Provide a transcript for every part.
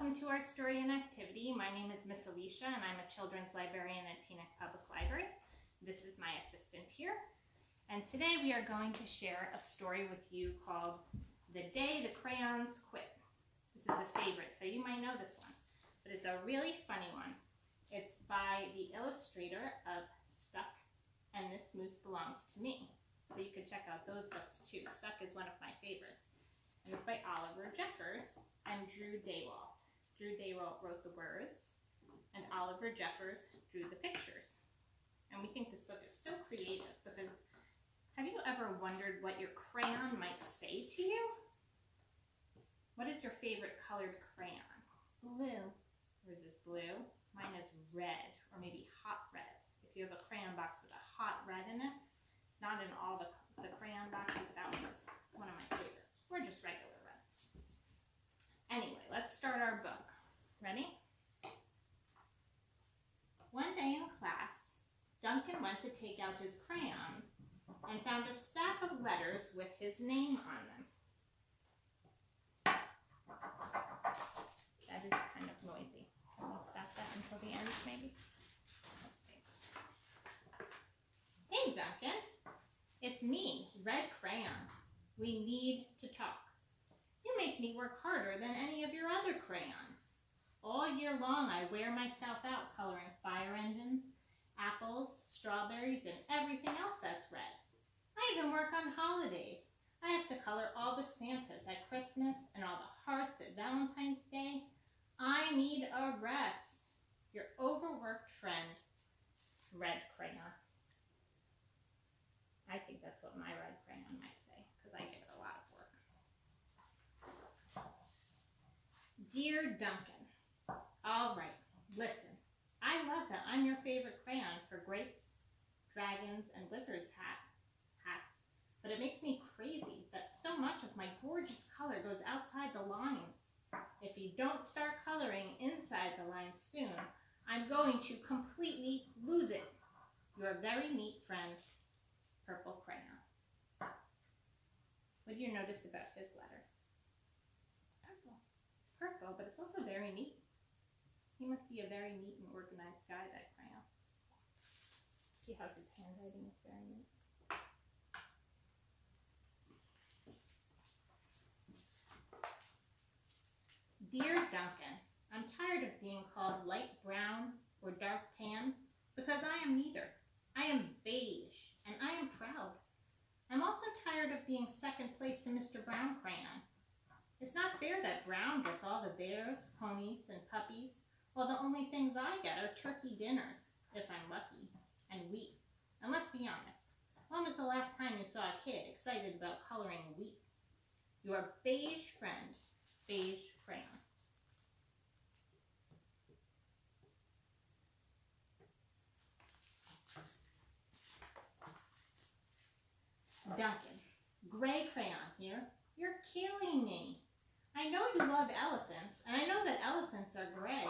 welcome to our story and activity. My name is Miss Alicia and I'm a children's librarian at Teaneck Public Library. This is my assistant here. And today we are going to share a story with you called The Day the Crayons Quit. This is a favorite, so you might know this one, but it's a really funny one. It's by the illustrator of Stuck and This Moose Belongs to Me. So you can check out those books too. Stuck is one of my favorites. And it's by Oliver Jeffers and Drew Daywalt. Drew Daywalt wrote the words, and Oliver Jeffers drew the pictures. And we think this book is so creative because have you ever wondered what your crayon might say to you? What is your favorite colored crayon? Blue. Yours is blue. Mine is red, or maybe hot red. If you have a crayon box with a hot red in it, it's not in all the crayon boxes. That one is one of my favorites. Or just regular red. Anyway, let's start our book. Ready? One day in class, Duncan went to take out his crayons and found a stack of letters with his name on them. That is kind of noisy. Can we stop that until the end, maybe? Let's see. Hey, Duncan. It's me, Red Crayon. We need to talk. You make me work harder than any of your other crayons. All year long, I wear myself out coloring fire engines, apples, strawberries, and everything else that's red. I even work on holidays. I have to color all the Santas at Christmas and all the hearts at Valentine's Day. I need a rest. Your overworked friend, Red Crayon. I think that's what my red crayon might say, because I give it a lot of work. Dear Duncan, all right, listen. I love that I'm your favorite crayon for grapes, dragons, and wizards hats, but it makes me crazy that so much of my gorgeous color goes outside the lines. If you don't start coloring inside the lines soon, I'm going to completely lose it. Your very neat friend, Purple Crayon. What do you notice about his letter? Purple. It's purple, but it's also very neat. He must be a very neat and organized guy, that crayon. See how his handwriting is very neat. Dear Duncan, I'm tired of being called light brown or dark tan because I am neither. I am beige. And I am proud. I'm also tired of being second place to Mr. Brown Crayon. It's not fair that Brown gets all the bears, ponies, and puppies, while the only things I get are turkey dinners, if I'm lucky, and wheat. And let's be honest, when was the last time you saw a kid excited about coloring wheat? Your beige friend, Beige Crayon. Duncan, Gray Crayon here. You're killing me. I know you love elephants, and I know that elephants are gray,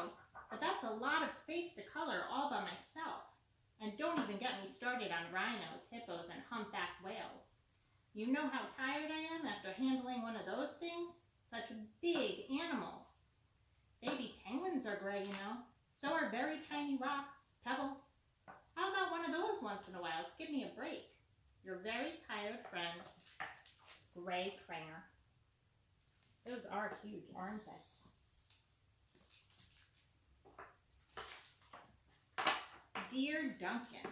but that's a lot of space to color all by myself. And don't even get me started on rhinos, hippos, and humpbacked whales. You know how tired I am after handling one of those things? Such big animals. Baby penguins are gray, you know. So are very tiny rocks, pebbles. How about one of those once in a while? Let's give me a break. Your very tired friend, Gray Crayon. Those are huge, aren't they? Dear Duncan,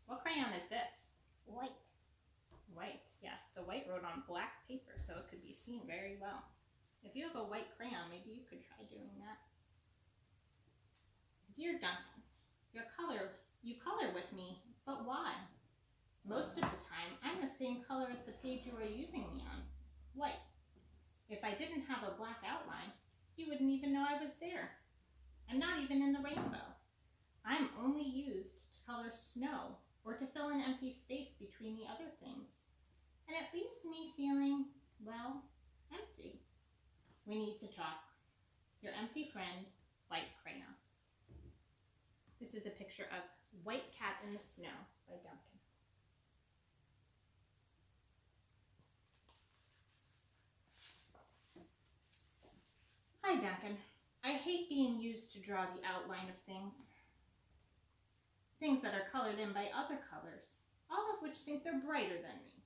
what crayon is this? White. White, yes. The white wrote on black paper, so it could be seen very well. If you have a white crayon, maybe you could try doing that. Dear Duncan, you color with me, but why? Most of the time, I'm the same color as the page you are using me on, white. If I didn't have a black outline, you wouldn't even know I was there. I'm not even in the rainbow. I'm only used to color snow or to fill in empty space between the other things. And it leaves me feeling, well, empty. We need to talk. Your empty friend, White Crayon. This is a picture of White Cat in the Snow by Duncan. Hi, Duncan. I hate being used to draw the outline of things. Things that are colored in by other colors, all of which think they're brighter than me.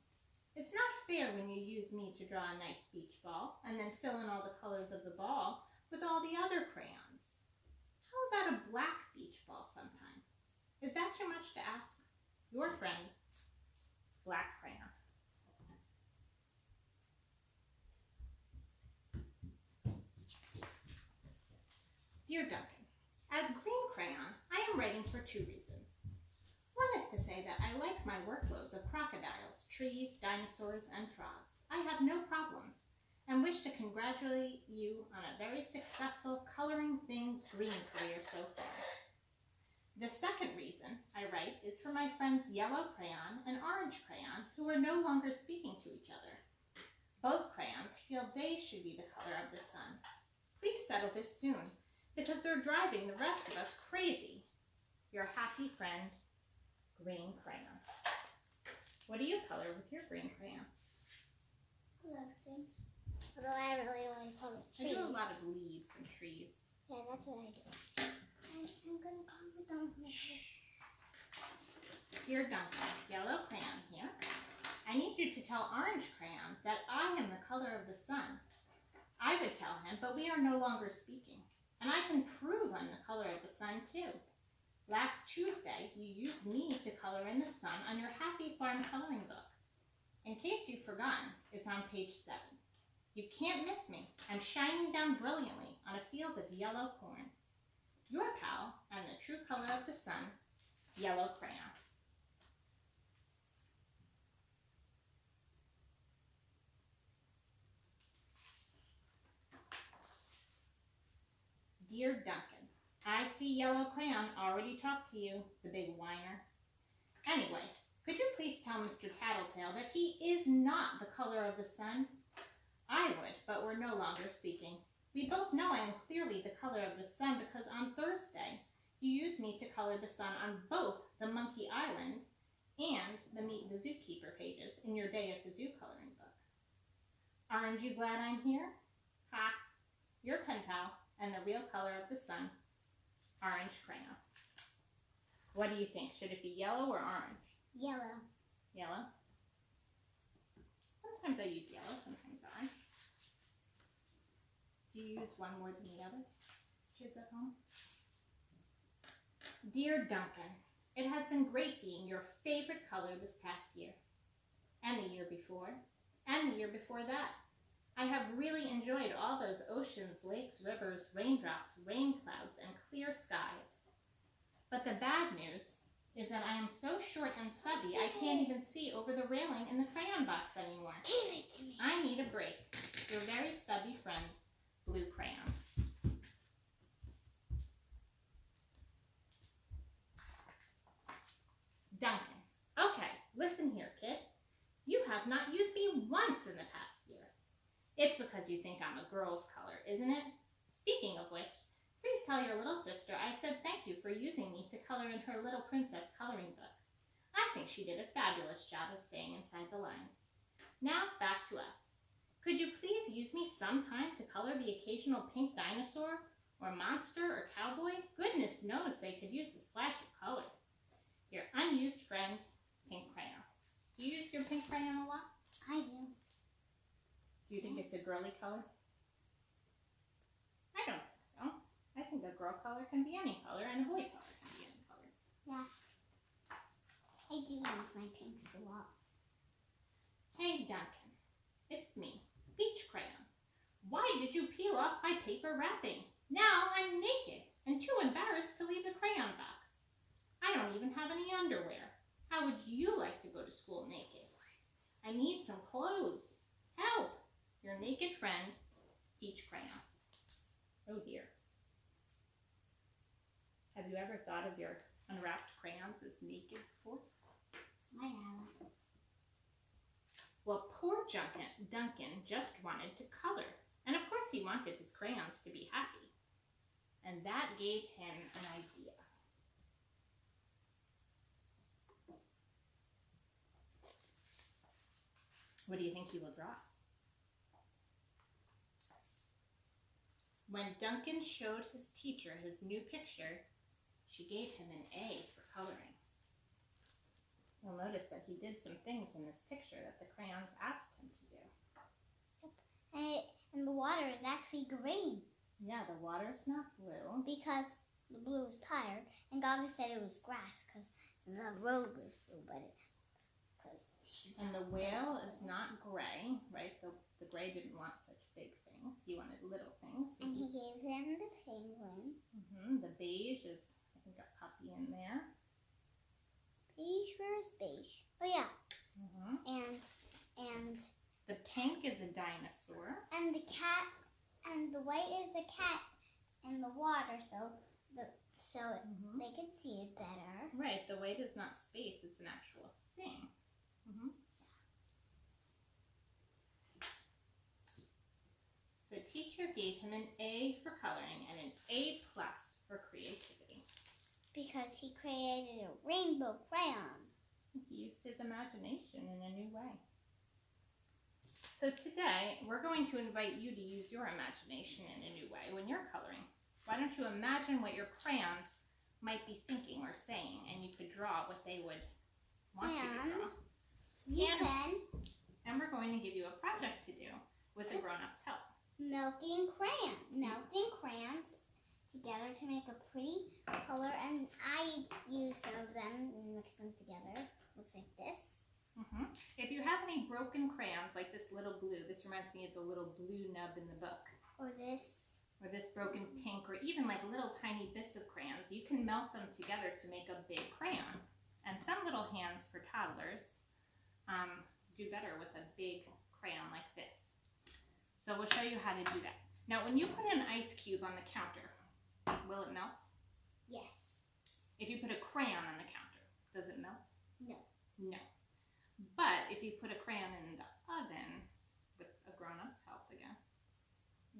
It's not fair when you use me to draw a nice beach ball and then fill in all the colors of the ball with all the other crayons. How about a black beach ball sometime? Is that too much to ask? Your friend, Black Crayon. Dear Duncan, as Green Crayon, I am writing for 2 reasons. One is to say that I like my workloads of crocodiles, trees, dinosaurs, and frogs. I have no problems, and wish to congratulate you on a very successful coloring things green career so far. The second reason I write is for my friends Yellow Crayon and Orange Crayon, who are no longer speaking to each other. Both crayons feel they should be the color of the sun. Please settle this soon, because they're driving the rest of us crazy. Your happy friend, Green Crayon. What do you color with your green crayon? A lot of things. Although I really only color trees. I do a lot of leaves and trees. Yeah, that's what I do. I'm going to calm it down. Dear Duncan, Yellow Crayon here. I need you to tell Orange Crayon that I am the color of the sun. I would tell him, but we are no longer speaking. And I can prove I'm the color of the sun too. Last Tuesday, you used me to color in the sun on your Happy Farm coloring book. In case you've forgotten, it's on page 7. You can't miss me. I'm shining down brilliantly on a field of yellow corn. Your pal and the true color of the sun, Yellow Crayon. Dear Duncan, I see Yellow Crayon already talked to you, the big whiner. Anyway, could you please tell Mr. Tattletale that he is not the color of the sun? I would, but we're no longer speaking. We both know I am clearly the color of the sun because on Thursday, you used me to color the sun on both the Monkey Island and the Meet the Zookeeper pages in your Day at the Zoo coloring book. Aren't you glad I'm here? Ha! Your pen pal and the real color of the sun, Orange Crayon. What do you think? Should it be yellow or orange? Yellow. Yellow? Sometimes I use yellow, sometimes orange. Do you use one more than the other, kids at home? Dear Duncan, it has been great being your favorite color this past year, and the year before, and the year before that. I have really enjoyed all those oceans, lakes, rivers, raindrops, rain clouds, and clear skies. But the bad news is that I am so short and stubby I can't even see over the railing in the crayon box anymore. Give it to me. I need a break. Your very stubby friend, Blue Crayon. Duncan. Okay, listen here, kid. You have not used me once in the past year. It's because you think I'm a girl's color, isn't it? Speaking of which, please tell your little sister I said thank you for using me to color in her Little Princess coloring book. I think she did a fabulous job of staying inside the lines. Now, back to us. Could you please use me sometime to color the occasional pink dinosaur, or monster, or cowboy? Goodness knows they could use a splash of color. Your unused friend, Pink Crayon. Do you use your pink crayon a lot? I do. Do you think it's a girly color? I don't think so. I think a girl color can be any color, and a boy color can be any color. Yeah. I do use my pinks a lot. Hey, Duncan. It's me, Peach Crayon. Why did you peel off my paper wrapping? Now I'm naked and too embarrassed to leave the crayon box. I don't even have any underwear. How would you like to go to school naked? I need some clothes. Help! Your naked friend, Peach Crayon. Oh dear. Have you ever thought of your unwrapped crayons as naked before? I have. Well, poor Duncan just wanted to color. And of course he wanted his crayons to be happy. And that gave him an idea. What do you think he will draw? When Duncan showed his teacher his new picture, she gave him an A for coloring. You'll notice that he did some things in this picture that the crayons asked him to do. And the water is actually green. Yeah, the water's not blue. Because the blue was tired, and Gaga said it was grass because the road was blue, but And the whale is not gray, right? The gray didn't want such big things. He wanted little things. So and he gave him the penguin. The beige is, I think, a puppy in there. Beige, where is beige? Oh yeah. And the pink is a dinosaur. And the cat, and the white is the cat in the water, so they can see it better. Right, the white is not space, it's an actual thing. The teacher gave him an A for coloring and an A+ for creativity. Because he created a rainbow crayon. He used his imagination in a new way. So today, we're going to invite you to use your imagination in a new way when you're coloring. Why don't you imagine what your crayons might be thinking or saying, and you could draw what they would want you to draw. And we're going to give you a project to do with the grown-ups' help. Melting crayons together to make a pretty color, and I used some of them and mixed them together. Looks like this. If you have any broken crayons, like this little blue, this reminds me of the little blue nub in the book. Or this broken pink, or even like little tiny bits of crayons, you can melt them together to make a big crayon. And some little hands for toddlers do better with a big crayon like this. So we'll show you how to do that. Now, when you put an ice cube on the counter, will it melt? Yes. If you put a crayon on the counter, does it melt? No. No. But if you put a crayon in the oven, with a grown-up's help again,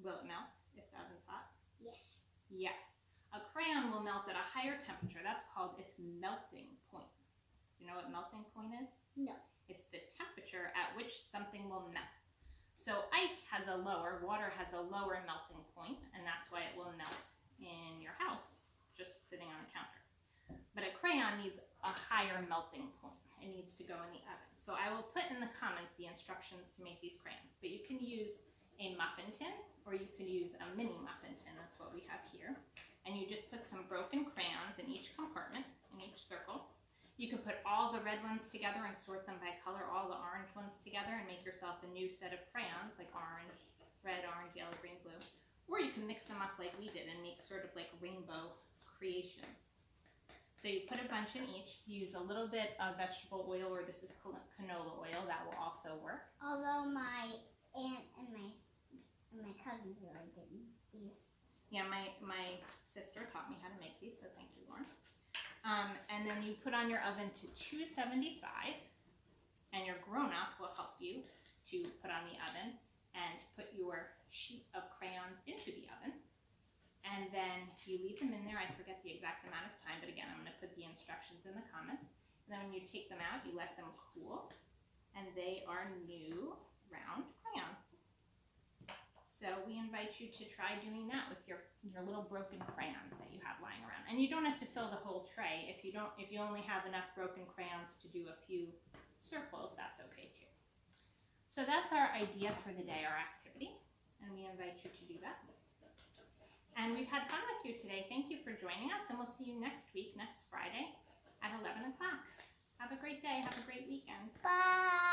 will it melt if the oven's hot? Yes. Yes. A crayon will melt at a higher temperature. That's called its melting point. Do you know what melting point is? No. It's the temperature at which something will melt. So ice has a lower, water has a lower melting point, and that's why it will melt in your house, just sitting on the counter. But a crayon needs a higher melting point. It needs to go in the oven. So I will put in the comments the instructions to make these crayons. But you can use a muffin tin, or you can use a mini muffin tin. That's what we have here. And you just put some broken crayons in each compartment, in each circle. You can put all the red ones together and sort them by color, all the orange ones together, and make yourself a new set of crayons, like orange, red, orange, yellow, green, blue. Or you can mix them up like we did and make sort of like rainbow creations. So you put a bunch in each, use a little bit of vegetable oil, or this is canola oil, that will also work. Although my aunt and my cousins already did these. Yeah, my sister taught me how to make these, so thank you, Lauren. And then you put on your oven to 275, and your grown-up will help you to put on the oven and put your sheet of crayons into the oven. And then you leave them in there. I forget the exact amount of time, but again, I'm going to put the instructions in the comments. And then when you take them out, you let them cool, and they are new round crayons. So we invite you to try doing that with your little broken crayons that you have lying around. And you don't have to fill the whole tray. If you only have enough broken crayons to do a few circles, that's okay too. So that's our idea for the day, our activity, and we invite you to do that. And we've had fun with you today. Thank you for joining us, and we'll see you next week, next Friday at 11 o'clock. Have a great day. Have a great weekend. Bye.